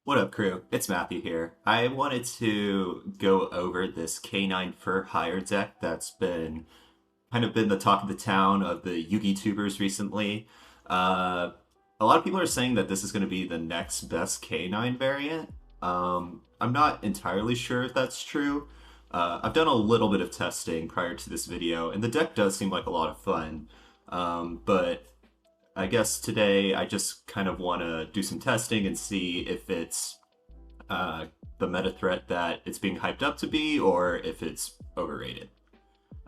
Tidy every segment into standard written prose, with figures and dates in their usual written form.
What up, crew? It's Matthew here. I wanted to go over this K9 for Hire deck that's been the talk of the town of the Yugi tubers recently. Uh, a lot of people are saying that this is going to be the next best K9 variant. I'm not entirely sure if that's true. I've done a little bit of testing prior to this video, and the deck does seem like a lot of fun. But I guess today I just kind of want to do some testing and see if it's uh, the meta threat that it's being hyped up to be or if it's overrated.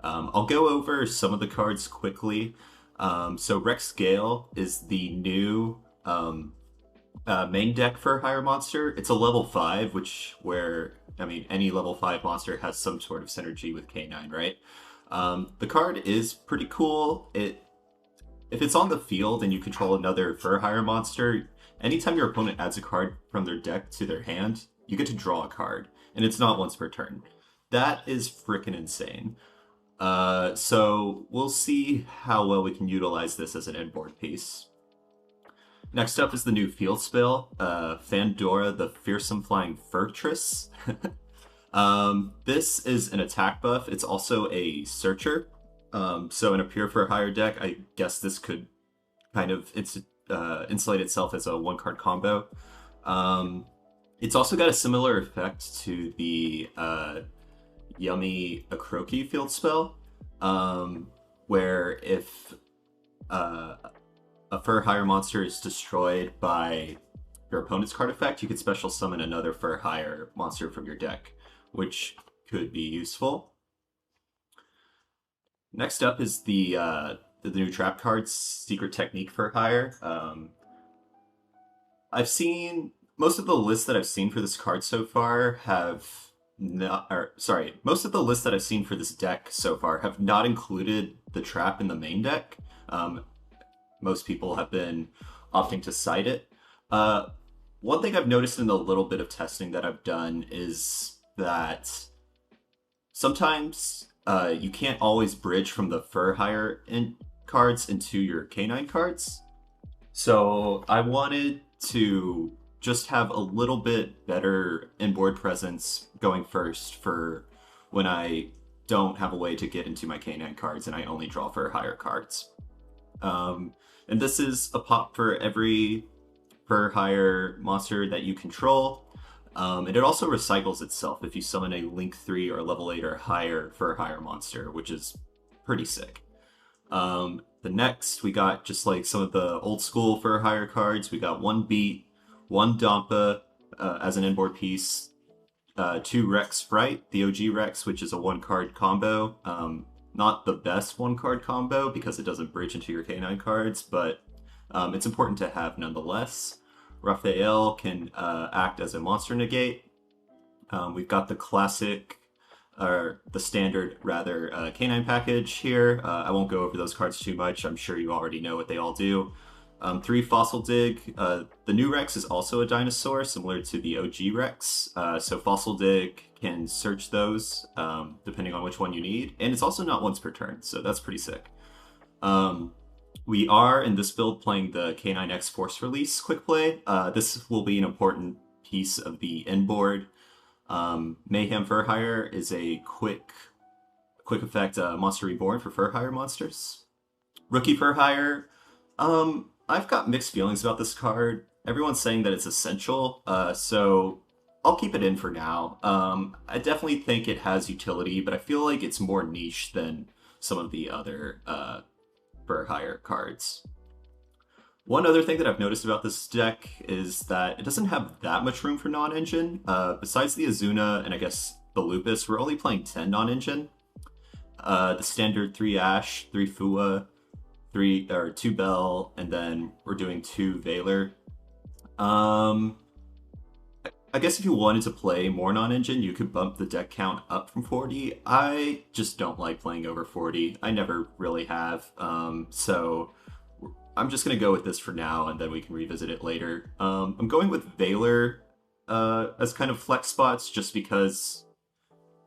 I'll go over some of the cards quickly. So Rex Gale is the new main deck for Hire Monster. It's a level 5, any level 5 monster has some sort of synergy with K9, right? The card is pretty cool. If it's on the field and you control another Fur Hire monster, anytime your opponent adds a card from their deck to their hand, you get to draw a card, and it's not once per turn. That is freaking insane. So we'll see how well we can utilize this as an inboard piece. Next up is the new field spell, Fandora the Fearsome Flying Fortress. This is an attack buff. It's also a searcher. So in a pure for hire deck, I guess this could kind of insulate itself as a one-card combo. It's also got a similar effect to the Yummy Akroki field spell, where if a Fur Hire monster is destroyed by your opponent's card effect, you can special summon another Fur Hire monster from your deck, which could be useful. Next up is the new trap cards, Secret Technique for Hire. I've seen most of the lists that I've seen for this card so far have not, or sorry, most of the lists that I've seen for this deck so far have not included the trap in the main deck. Most people have been opting to side it. One thing I've noticed in the little bit of testing that I've done is that sometimes you can't always bridge from the Fur Hire cards into your K9 cards. So I wanted to just have a little bit better inboard presence going first for when I don't have a way to get into my K9 cards and I only draw Fur Hire cards. And this is a pop for every Fur Hire monster that you control. And it also recycles itself if you summon a Link 3 or level 8 or higher Fur Hire monster, which is pretty sick. The next, we got just like some of the old school Fur Hire cards. We got one Beat, one Dampa as an inboard piece, two Rex Sprite, the OG Rex, which is a one-card combo. Not the best one-card combo because it doesn't bridge into your K9 cards, but it's important to have nonetheless. Raphael can act as a monster negate. We've got the classic, or the standard rather, K9 package here. I won't go over those cards too much. I'm sure you already know what they all do. 3 Fossil Dig. The new Rex is also a dinosaur, similar to the OG Rex. So Fossil Dig can search those, depending on which one you need. And it's also not once per turn, so that's pretty sick. We are, in this build, playing the K9X Force Release quick play. This will be an important piece of the inboard. Mayhem Fur Hire is a quick effect Monster Reborn for Fur Hire monsters. Rookie Fur Hire. I've got mixed feelings about this card. Everyone's saying that it's essential, so I'll keep it in for now. I definitely think it has utility, but I feel like it's more niche than some of the other Fur Hire cards. One other thing that I've noticed about this deck is that it doesn't have that much room for non-engine. Besides the Azuna and I guess the Lupus, we're only playing 10 non-engine. The standard 3 Ash, 3 Fua, 2 Bell, and then we're doing 2 Valor. I guess if you wanted to play more non-engine, you could bump the deck count up from 40. I just don't like playing over 40. I never really have. So I'm just going to go with this for now, and then we can revisit it later. I'm going with Valor as kind of flex spots, just because,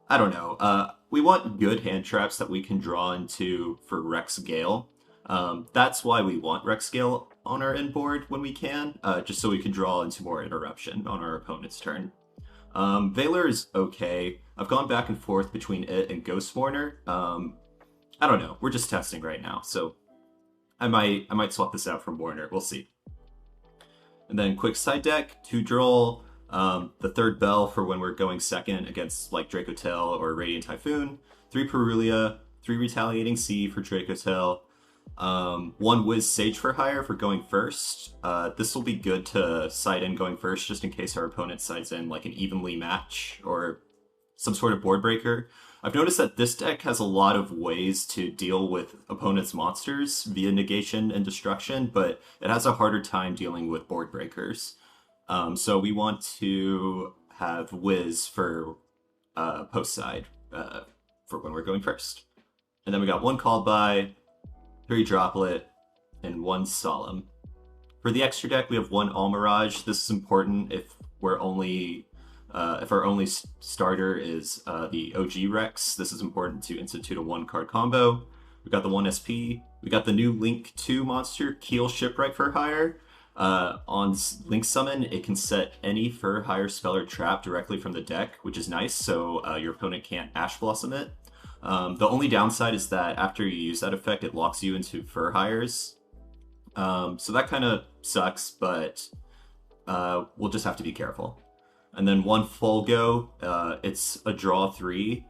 I don't know. We want good hand traps that we can draw into for Rex Gale. That's why we want Rex Gale on our end board when we can, just so we can draw into more interruption on our opponent's turn. Valor is okay. I've gone back and forth between it and Ghost Mourner. I don't know. We're just testing right now, so I might swap this out for Mourner. We'll see. And then quick side deck, 2 draw, the 3rd bell for when we're going second against like Dracotail or Radiant Typhoon, 3 Perulia, 3 Retaliating Sea for Dracotail, 1 Wiz Sage for hire for going first. This will be good to side in going first just in case our opponent sides in like an evenly match or some sort of board breaker. I've noticed that this deck has a lot of ways to deal with opponent's monsters via negation and destruction, but it has a harder time dealing with board breakers. So we want to have Wiz for post side for when we're going first. And then we got 1 Called By, 3 Droplet, and 1 Solemn. For the extra deck, we have 1 Almirage. This is important if we're only if our only starter is the OG Rex. This is important to institute a 1-card combo. We got the 1 SP. We got the new Link 2 monster, Keel Shipwright for hire. On Link Summon, it can set any for hire spell or trap directly from the deck, which is nice, so your opponent can't Ash Blossom it. The only downside is that after you use that effect, it locks you into fur hires. So that kind of sucks, but we'll just have to be careful. And then 1 Fulgo, it's a draw 3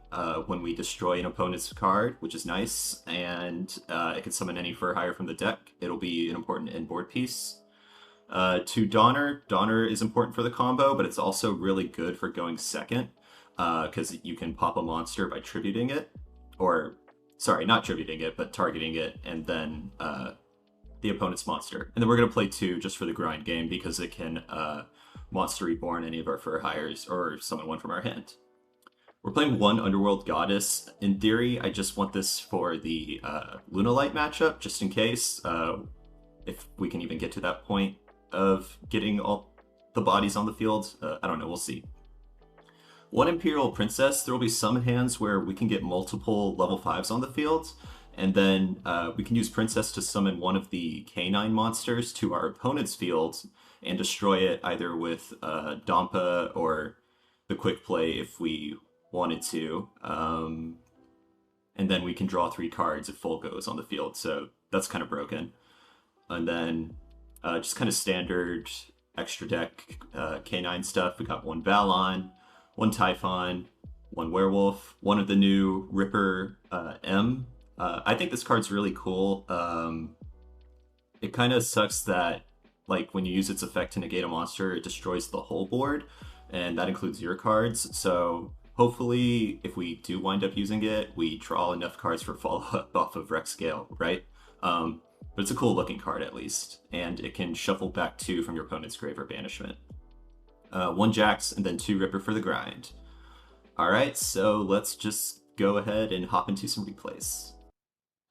when we destroy an opponent's card, which is nice, and it can summon any fur hire from the deck. It'll be an important inboard piece. 2 Donner. Donner is important for the combo, but it's also really good for going second, because you can pop a monster by tributing it, or, sorry, not tributing it, but targeting it, and then the opponent's monster. And then we're going to play 2 just for the grind game, because it can Monster Reborn any of our fur hires, or summon 1 from our hand. We're playing 1 Underworld Goddess. In theory, I just want this for the Lunalight matchup, just in case, if we can even get to that point of getting all the bodies on the field. I don't know, we'll see. 1 Imperial Princess. There will be some hands where we can get multiple level 5s on the field, and then we can use Princess to summon 1 of the K9 monsters to our opponent's field and destroy it either with Dampa or the quick play if we wanted to. And then we can draw 3 cards if Fulgo is on the field, so that's kind of broken. And then just kind of standard extra deck K9 stuff. We got 1 Valon, 1 Typhon, 1 Werewolf, 1 of the new Ripper M. I think this card's really cool. It kind of sucks that like when you use its effect to negate a monster, it destroys the whole board, and that includes your cards. So hopefully, if we do wind up using it, we draw enough cards for follow-up off of Rex Scale, right? But it's a cool looking card at least, and it can shuffle back 2 from your opponent's grave or banishment. 1 Jax, and then 2 Ripper for the grind. Alright, so let's just go ahead and hop into some replays.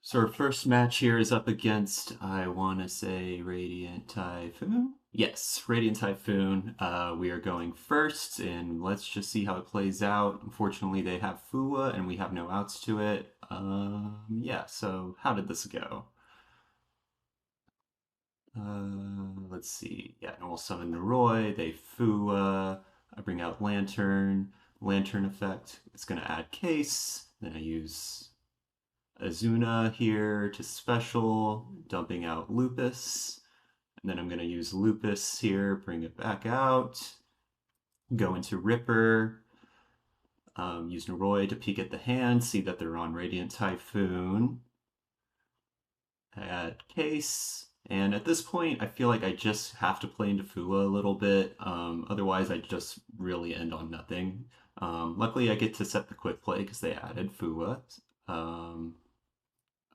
So our first match here is up against, I want to say, Radiant Typhoon? Yes, Radiant Typhoon. We are going first, and let's just see how it plays out. Unfortunately, they have Fua, and we have no outs to it. Yeah, so how did this go? Let's see. Yeah, normal summon Noroi, they Fua. I bring out Lantern effect. It's going to add Case. Then I use Azuna here to special, dumping out Lupus. And then I'm going to use Lupus here, bring it back out, go into Ripper, use Noroi to peek at the hand, see that they're on Radiant Typhoon, add Case, and at this point I feel like I just have to play into Fua a little bit, otherwise I just really end on nothing. Luckily I get to set the quick play because they added Fua.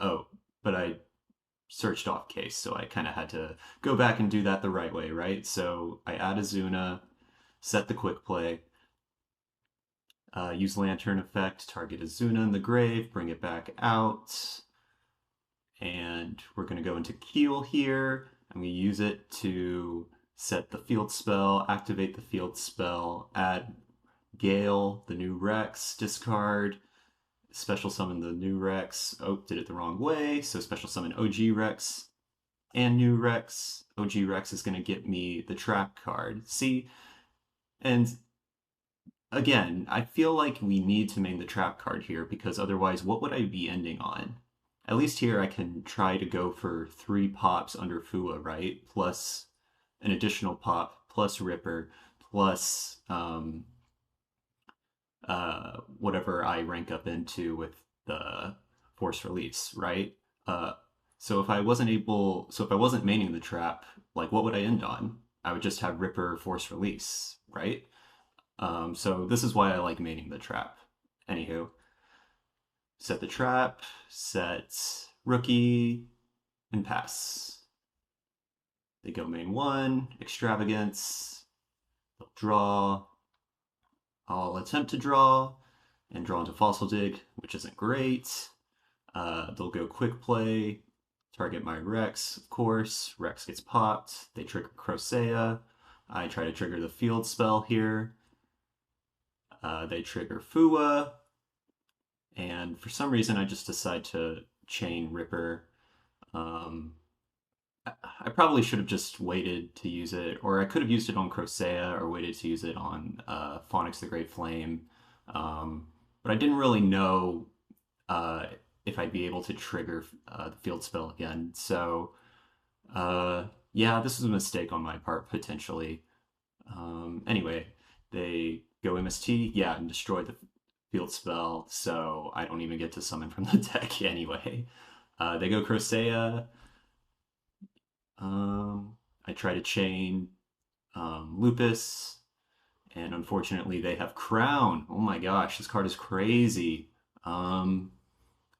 Oh, but I searched off Case, so I kind of had to go back and do that the right way, right? So I add Azuna, set the quick play, use Lantern effect, target Azuna in the grave, bring it back out, and we're going to go into Keel here. I'm going to use it to set the field spell, activate the field spell, add Gale, the new Rex, discard, special summon the new Rex. Oh, did it the wrong way. So special summon OG Rex. and new Rex. OG Rex is going to get me the trap card. See, and again, I feel like we need to main the trap card here because otherwise, what would I be ending on? At least here I can try to go for 3 pops under Fua, right? Plus an additional pop, plus Ripper, plus whatever I rank up into with the force release, right? Uh, so if I wasn't maining the trap, like what would I end on? I would just have Ripper force release, right? So this is why I like maining the trap. Anywho, set the trap, set rookie, and pass. They go main 1, extravagance, they'll draw. I'll attempt to draw and draw into Fossil Dig, which isn't great. They'll go quick play, target my Rex, of course. Rex gets popped. They trigger Crocea. I try to trigger the field spell here. They trigger Fua. And for some reason, I just decide to chain Ripper. Um, I probably should have just waited to use it, or I could have used it on Crocea or waited to use it on Phonics the Great Flame. But I didn't really know uh, if I'd be able to trigger the field spell again. So, yeah, this was a mistake on my part, potentially. Anyway, they go MST, yeah, and destroy the field spell, so I don't even get to summon from the deck anyway. They go Crocea. I try to chain Lupus, and unfortunately they have Crown. Oh my gosh, this card is crazy. Um,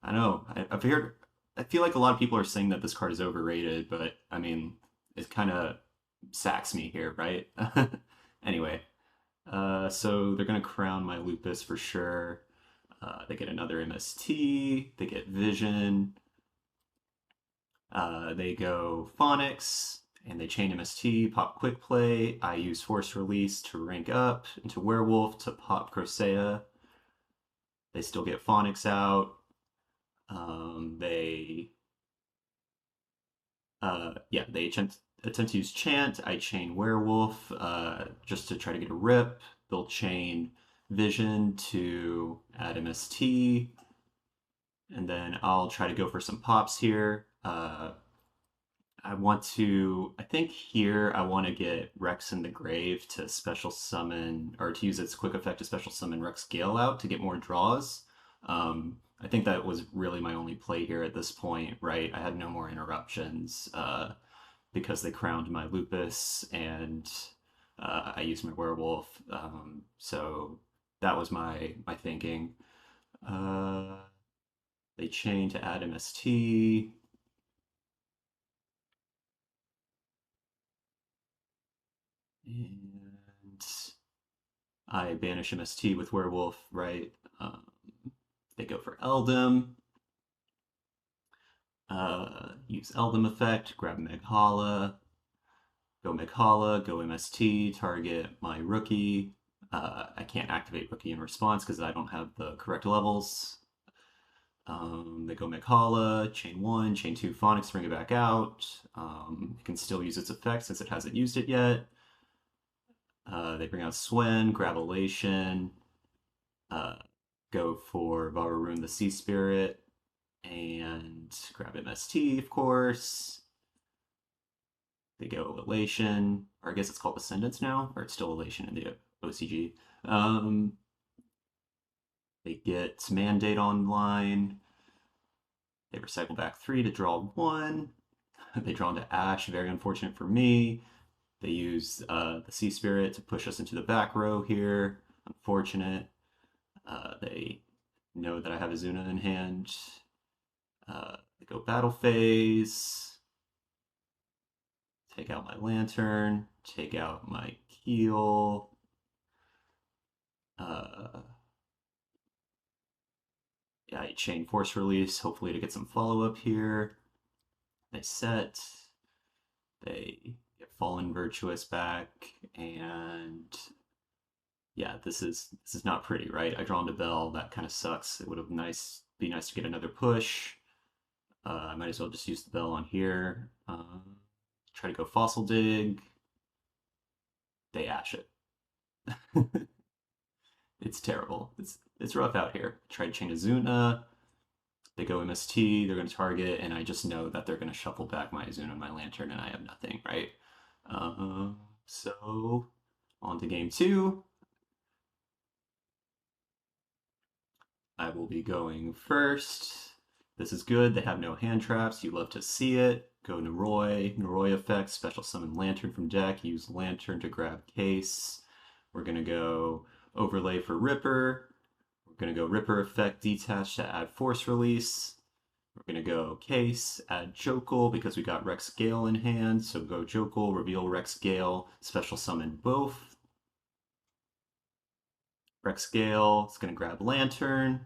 I know. I've heard. I feel like a lot of people are saying that this card is overrated, but I mean, it kind of sacks me here, right? Anyway, so they're gonna crown my Lupus for sure. They get another MST. They get Vision. They go Phonics and they chain MST, pop Quick Play. I use Force Release to rank up into Werewolf to pop Crocea. They still get Phonics out. They they attempt to use Chant. I chain Werewolf just to try to get a rip. They'll chain Vision to add MST, and then I'll try to go for some pops here. I think here I want to get Rex in the Grave to special summon, or to use its quick effect to special summon Rex Gale out to get more draws. I think that was really my only play here at this point, right? I had no more interruptions because they crowned my Lupus and I used my Werewolf. So that was my thinking. Uh, they chain to add MST. And I banish MST with Werewolf, right? They go for Eldem. Use Eldem effect, grab Meghala. Go Meghala, go MST, target my rookie. I can't activate rookie in response because I don't have the correct levels. They go Meghala, chain 1, chain 2 Phonics, bring it back out. It can still use its effect since it hasn't used it yet. They bring out Swen, grab Elation, uh, go for Vararoon the Sea Spirit, and grab MST, of course. They go Elation, or I guess it's called Ascendance now, or it's still Elation in the OCG. They get Mandate online. They recycle back 3 to draw 1. They draw into Ash, very unfortunate for me. They use the Sea Spirit to push us into the back row here. Unfortunate. They know that I have Azuna in hand. They go Battle Phase. Take out my Lantern. Take out my Keel. Yeah, I chain Force Release, hopefully to get some follow-up here. They set. They get Fallen Virtuous back, and yeah, this is not pretty, right? I draw into Bell, that kind of sucks. It would have be nice to get another push. I might as well just use the bell on here. Try to go Fossil Dig. They ash it. It's terrible. It's rough out here. Try to chain Azuna. They go MST. They're going to target, and I just know that they're going to shuffle back my Azuna and my Lantern, and I have nothing, right? So on to game two. I will be going first. This is good. They have no hand traps. You love to see it. Go Naroi. Naroi effect. Special summon Lantern from deck. Use Lantern to grab Case. We're going to go Overlay for Ripper. We're going to go Ripper effect Detach to add Force Release. We're going to go Case, add Jokel because we got Rex Gale in hand. So go Jokel, reveal Rex Gale, special summon both. Rex Gale is going to grab Lantern.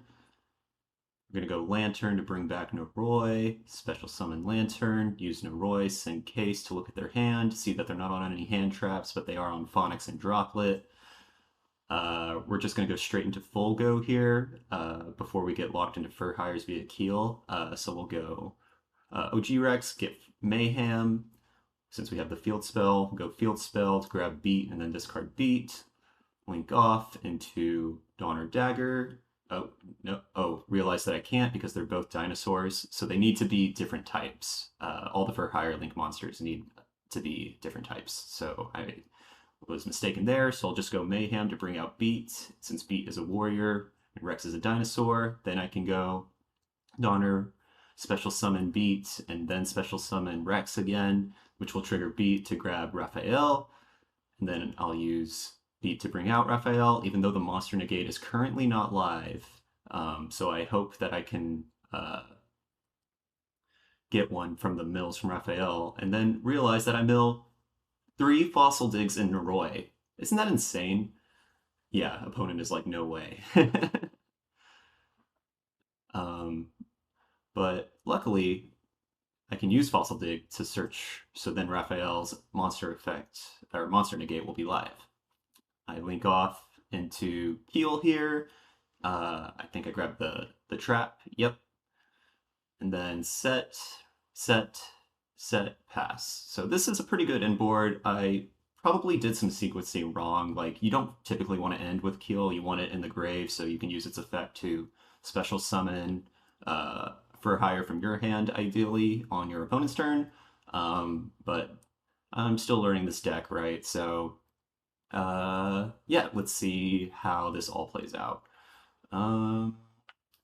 We're going to go Lantern to bring back Noroi, special summon Lantern, use Noroi, send Case to look at their hand, see that they're not on any hand traps, but they are on Phonics and Droplet. We're just going to go straight into full go here before we get locked into Fur Hires via Keel. So we'll go OG Rex, get Mayhem. Since we have the field spell, we'll go field spell to grab Beat and then discard Beat. Link off into Donner Dagger. Oh, no. Oh, realize that I can't because they're both dinosaurs. So they need to be different types. All the Fur Hire Link monsters need to be different types. So I was mistaken there. So I'll just go Mayhem to bring out Beat. Since Beat is a warrior and Rex is a dinosaur, then I can go Donner, special summon Beat, and then special summon Rex again, which will trigger Beat to grab Raphael. And then I'll use Beat to bring out Raphael, even though the Monster Negate is currently not live. So I hope that I can get one from the mills from Raphael, and then realize that I mill 3 Fossil Digs in Noroi. Isn't that insane? Yeah, opponent is like, no way. um, but luckily, I can use Fossil Dig to search, so then Raphael's monster effect, or monster negate will be live. I link off into Keel here. I think I grabbed the trap. Yep. And then set, set, set, pass. So this is a pretty good inboard. I probably did some sequencing wrong. Like, you don't typically want to end with Keel. You want it in the grave so you can use its effect to special summon for hire from your hand, ideally, on your opponent's turn. But I'm still learning this deck, right? So yeah, let's see how this all plays out.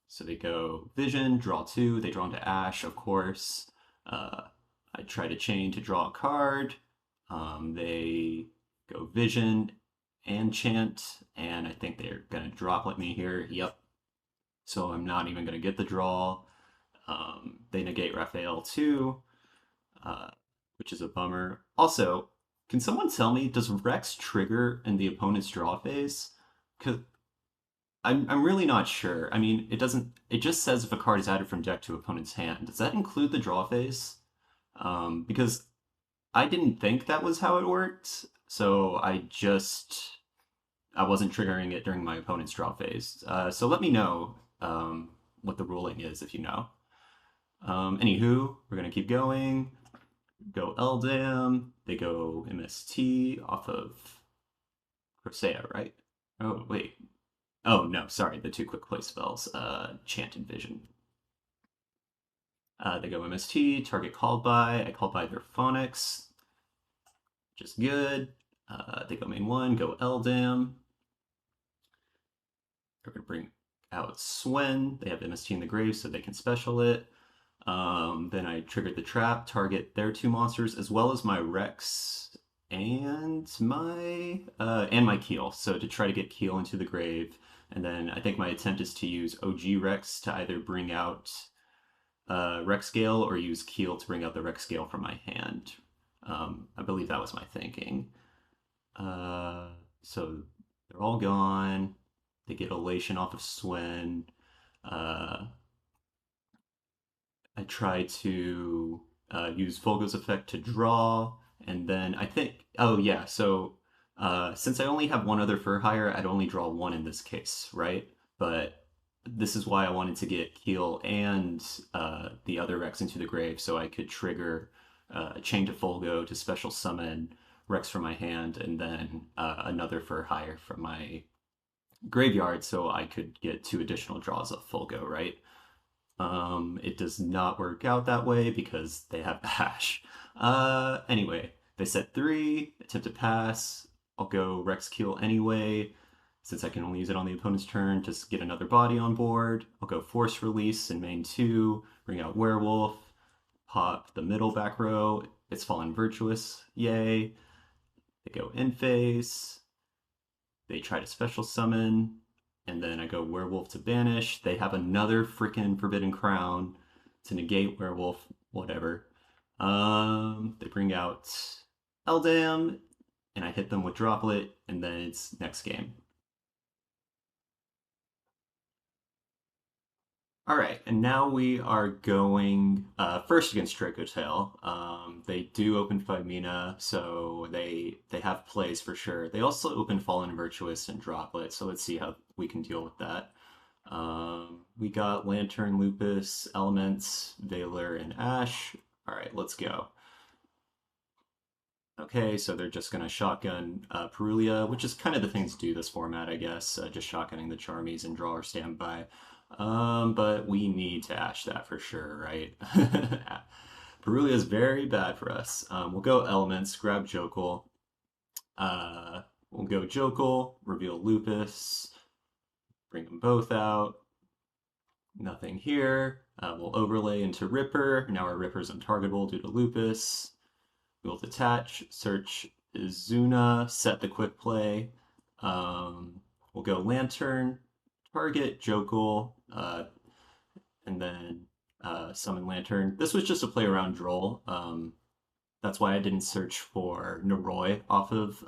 So they go Vision, draw 2, they draw into Ash, of course. I try to chain to draw a card. They go Vision and Chant, and I think they're gonna droplet me here. Yep. So I'm not even gonna get the draw. They negate Raphael too, which is a bummer. Also, can someone tell me, does Rex trigger in the opponent's draw phase? Because I'm really not sure. I mean, it doesn't. It just says if a card is added from deck to opponent's hand. Does that include the draw phase? Because I didn't think that was how it worked, so I wasn't triggering it during my opponent's draw phase. So let me know what the ruling is if you know. Anywho, we're gonna keep going. Go Eldam. They go MST off of Corsair, right? Oh wait. Oh no, sorry, the 2 quick play spells. Chant and Vision. They go MST, target called by. I called by their Phonics, which is good. They go main 1, go Eldam. They're going to bring out Swen. They have MST in the grave, so they can special it. Then I triggered the trap, target their 2 monsters, as well as my Rex and my Keel. So to try to get Keel into the grave. And then I think my attempt is to use OG Rex to either bring out Rex Gale or use Keel to bring out the Rex Gale from my hand. I believe that was my thinking. So they're all gone. They get Elation off of Swen. I try to use Volgo's effect to draw, and then I think, oh yeah, so since I only have one other Fur Hire, I'd only draw 1 in this case, right? But this is why I wanted to get Keel and the other Rex into the grave so I could trigger Chain to Folgo to special summon Rex from my hand and then another for hire from my graveyard so I could get 2 additional draws of Folgo, right? It does not work out that way because they have Ash. Anyway, they set 3, attempt to pass. I'll go Rex Keel anyway, since I can only use it on the opponent's turn to get another body on board. I'll go Force Release in main 2, bring out Werewolf, pop the middle back row. It's Fallen Virtuous, yay. They go in phase. They try to special summon, and then I go Werewolf to banish. They have another freaking Forbidden Crown to negate Werewolf, whatever. They bring out Eldam, and I hit them with Droplet, and then it's next game. All right, and now we are going first against Dracotail. They do open Femina, so they have plays for sure. They also open Fallen Virtuous and Droplet, so let's see how we can deal with that. We got Lantern, Lupus, Elements, Valor, and Ash. All right, let's go. Okay, so they're just going to shotgun Perulia, which is kind of the thing to do this format, I guess. Just shotgunning the Charmies and draw or standby. But we need to ash that for sure, right? Perulia is very bad for us. We'll go Elements, grab Jokel. We'll go Jokel, reveal Lupus, bring them both out. Nothing here. We'll overlay into Ripper. Now our Ripper's untargetable due to Lupus. We'll detach, search Izuna, set the quick play. We'll go Lantern, target Jokel, and then summon Lantern. This was just a play around Droll. That's why I didn't search for Noroi off of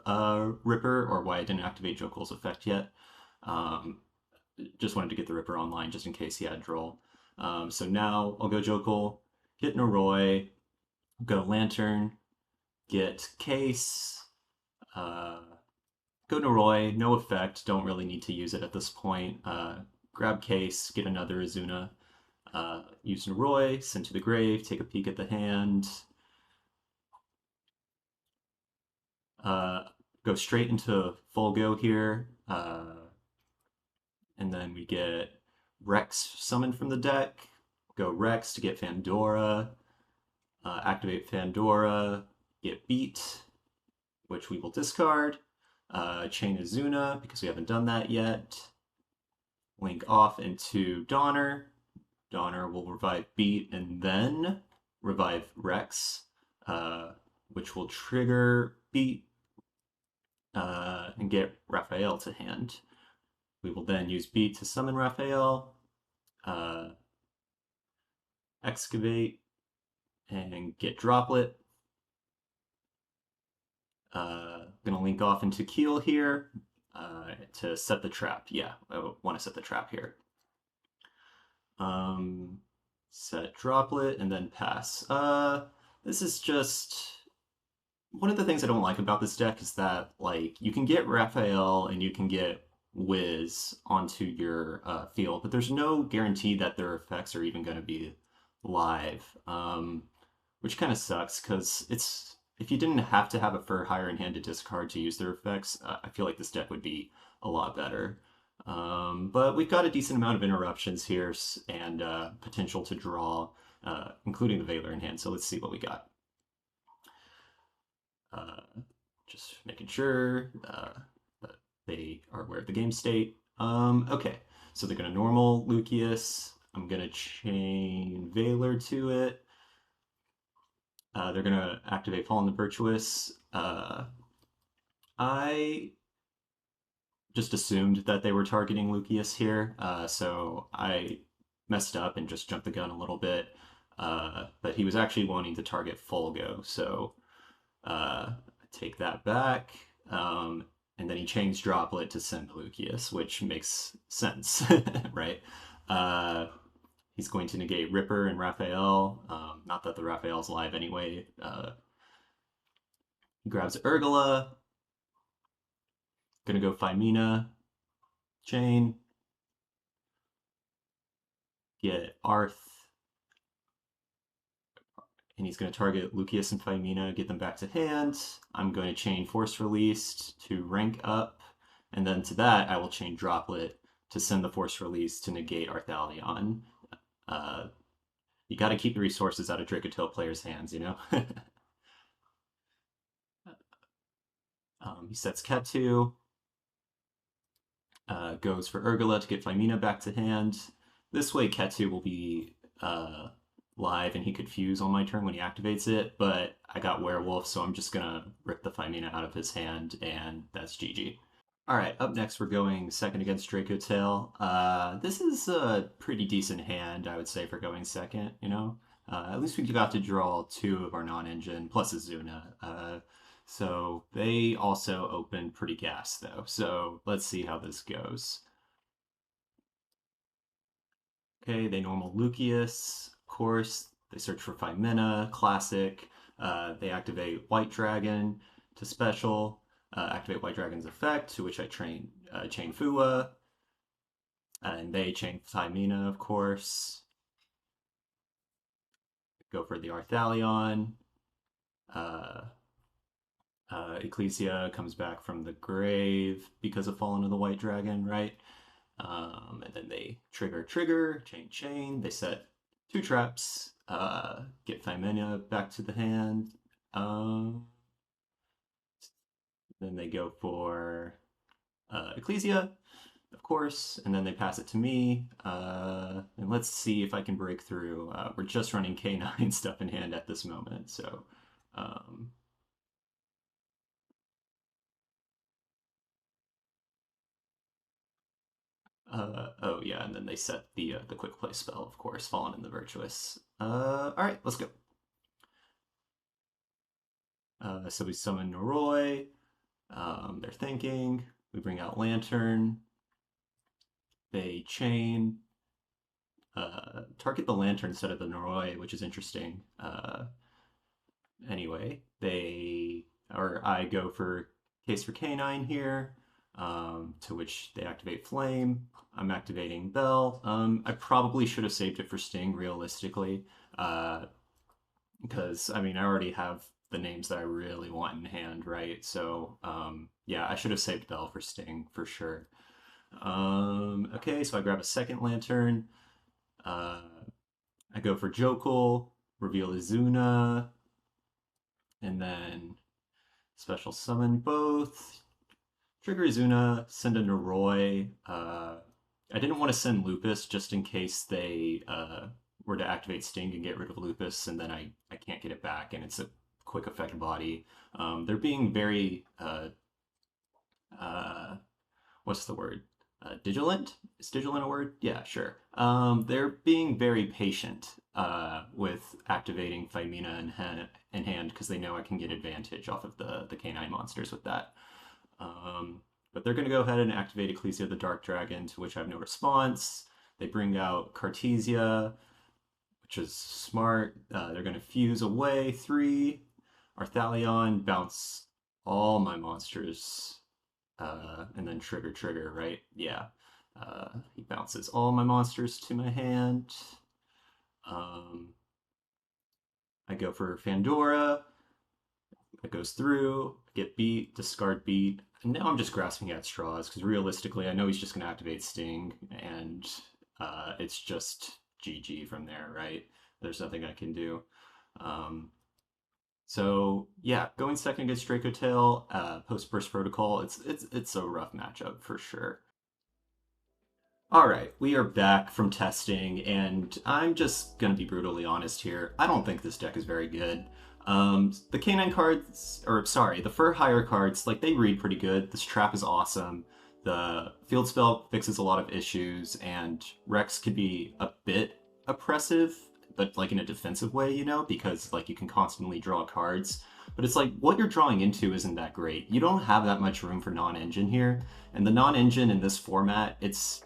Ripper, or why I didn't activate Jokel's effect yet. Just wanted to get the Ripper online just in case he had Droll. So now I'll go Jokel, get Noroi, go Lantern, get Case, go Noroi, no effect, don't really need to use it at this point. Grab Case, get another Izuna, use Noroi, send to the grave, take a peek at the hand. Go straight into Folgo here, and then we get Rex summoned from the deck. Go Rex to get Fandora, activate Fandora, get Beat, which we will discard. Chain Izuna, because we haven't done that yet. Link off into Donner. Donner will revive Beat and then revive Rex, which will trigger Beat and get Raphael to hand. We will then use Beat to summon Raphael, excavate, and get Droplet. Gonna link off into Keel here to set the trap. Yeah, I want to set the trap here. Set Droplet and then pass. This is just one of the things I don't like about this deck is that like you can get Raphael and you can get Wiz onto your field, but there's no guarantee that their effects are even going to be live, which kind of sucks because it's if you didn't have to have a Fur Hire in hand to discard to use their effects, I feel like this deck would be a lot better. But we've got a decent amount of interruptions here and potential to draw, including the Valor in hand. So let's see what we got. Just making sure that they are aware of the game state. Okay, so they're going to normal Lucius. I'm going to chain Valor to it. They're going to activate Fallen the Virtuous. I just assumed that they were targeting Lucius here, so I messed up and just jumped the gun a little bit. But he was actually wanting to target Folgo, so take that back. And then he chains Droplet to send Lucius, which makes sense, right? He's going to negate Ripper and Raphael. Not that the Raphael's live anyway. He grabs Urgula. Gonna go Femina. Chain. get Arth, and he's going to target Lucius and Phimina, get them back to hand. I'm going to chain Force Released to rank up, and then to that I will chain Droplet to send the Force Release to negate Arthalion. Uh, you got to keep the resources out of Dracotail players' hands, you know? He sets Ketu, goes for Urgula to get Phimina back to hand. This way Ketu will be live and he could fuse on my turn when he activates it, but I got Werewolf, so I'm just gonna rip the Phimina out of his hand, and that's GG. Alright, up next we're going second against Dracotail. This is a pretty decent hand, I would say, for going second, you know? At least we got to draw two of our non-engine, plus Azuna. So they also open pretty gas, though. So let's see how this goes. Okay, they normal Lucius, of course. They search for Phimina, classic. They activate White Dragon to special. Activate White Dragon's effect, to which I chain Fua. And they chain Phimina, of course. Go for the Arthalion. Ecclesia comes back from the grave because of Fallen of the White Dragon, right? And then they trigger, chain. They set two traps, get Phimina back to the hand. Then they go for Ecclesia, of course, and then they pass it to me. And let's see if I can break through. We're just running K9 stuff in hand at this moment, so. Oh yeah, and then they set the quick play spell, of course, Fallen in the Virtuous. All right, let's go. So we summon Noroi. They're thinking. We bring out Lantern. They chain. Target the Lantern instead of the Noroi, which is interesting. Anyway, I go for Case for K9 here, to which they activate Flame. I'm activating Bell. I probably should have saved it for Sting, realistically, because, I mean, I already have the names that I really want in hand, right? So, yeah, I should have saved Bell for Sting, for sure. Okay, so I grab a second Lantern. I go for Jokul, reveal Izuna, and then special summon both. Trigger Izuna, send a Noroi. I didn't want to send Lupus just in case they were to activate Sting and get rid of Lupus, and then I can't get it back, and it's a quick effect body. They're being very, what's the word? Digilant? Is digilant a word? Yeah, sure. They're being very patient with activating Phimina in hand because they know I can get advantage off of the K9 monsters with that. But they're going to go ahead and activate Ecclesia the Dark Dragon, to which I have no response. They bring out Cartesia, which is smart. They're going to fuse away 3. Arthalion, bounce all my monsters, and then trigger, right? Yeah. He bounces all my monsters to my hand. I go for Fandora. It goes through, get beat, discard beat. And now I'm just grasping at straws because realistically, I know he's just going to activate Sting, and it's just GG from there, right? There's nothing I can do. So yeah, going second against Dracotail, post burst protocol, it's a rough matchup for sure. All right, we are back from testing, and I'm just gonna be brutally honest here. I don't think this deck is very good. The K9 cards, or sorry, the Fur Hire cards, like they read pretty good. This trap is awesome. The field spell fixes a lot of issues, and Rex could be a bit oppressive, but like in a defensive way, you know, because like you can constantly draw cards. But it's like what you're drawing into isn't that great. You don't have that much room for non-engine here, and the non-engine in this format, it's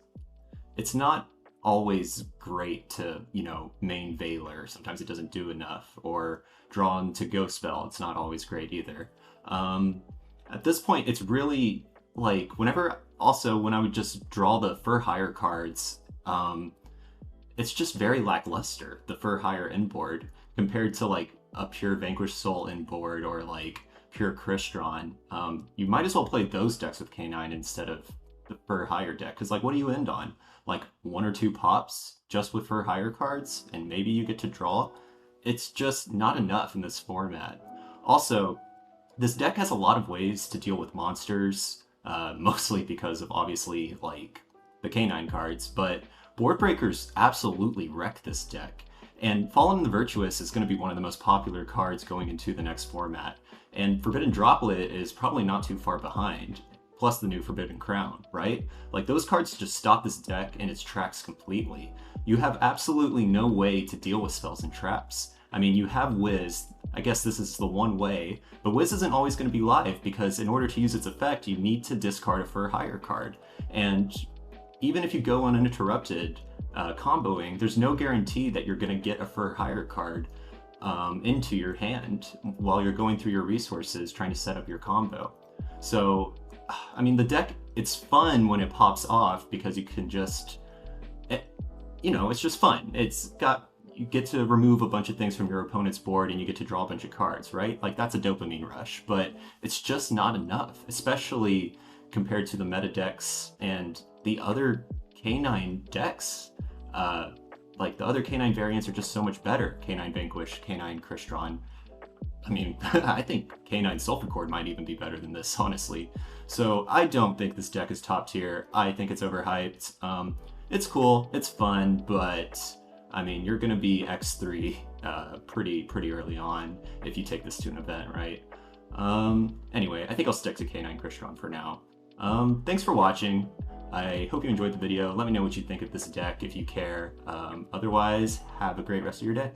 not always great to, you know, main Valor. Sometimes it doesn't do enough. Or drawn to Ghost Spell, it's not always great either. At this point, it's really like when I would just draw the Fur Hire cards, it's just very lackluster, the for hire inboard, compared to like a pure Vanquished Soul inboard or like pure Crystron. You might as well play those decks with K9 instead of the for hire deck, because like what do you end on? Like one or two pops just with for hire cards, and maybe you get to draw? It's just not enough in this format. Also, this deck has a lot of ways to deal with monsters, mostly because of obviously like the K9 cards, but board breakers absolutely wreck this deck. And Fallen the Virtuous is going to be one of the most popular cards going into the next format. And Forbidden Droplet is probably not too far behind, plus the new Forbidden Crown, right? Like those cards just stop this deck in its tracks completely. You have absolutely no way to deal with spells and traps. I mean, you have Wiz. I guess this is the one way, but Wiz isn't always going to be live because in order to use its effect, you need to discard a for hire card. And even if you go uninterrupted comboing, there's no guarantee that you're going to get a for hire card into your hand while you're going through your resources trying to set up your combo. So, I mean, the deck, it's fun when it pops off because you can just, you know, it's just fun. It's got, you get to remove a bunch of things from your opponent's board and you get to draw a bunch of cards, right? Like that's a dopamine rush, but it's just not enough, especially compared to the meta decks and the other K9 decks. Like the other K9 variants are just so much better. K9 Vanquish, K9 Crystron. I mean, I think K9 Sulfur Cord might even be better than this, honestly. So I don't think this deck is top tier. I think it's overhyped. It's cool, it's fun, but I mean, you're gonna be X3 pretty early on if you take this to an event, right? Anyway, I think I'll stick to K9 Crystron for now. Thanks for watching. I hope you enjoyed the video. Let me know what you think of this deck if you care. Otherwise, have a great rest of your day.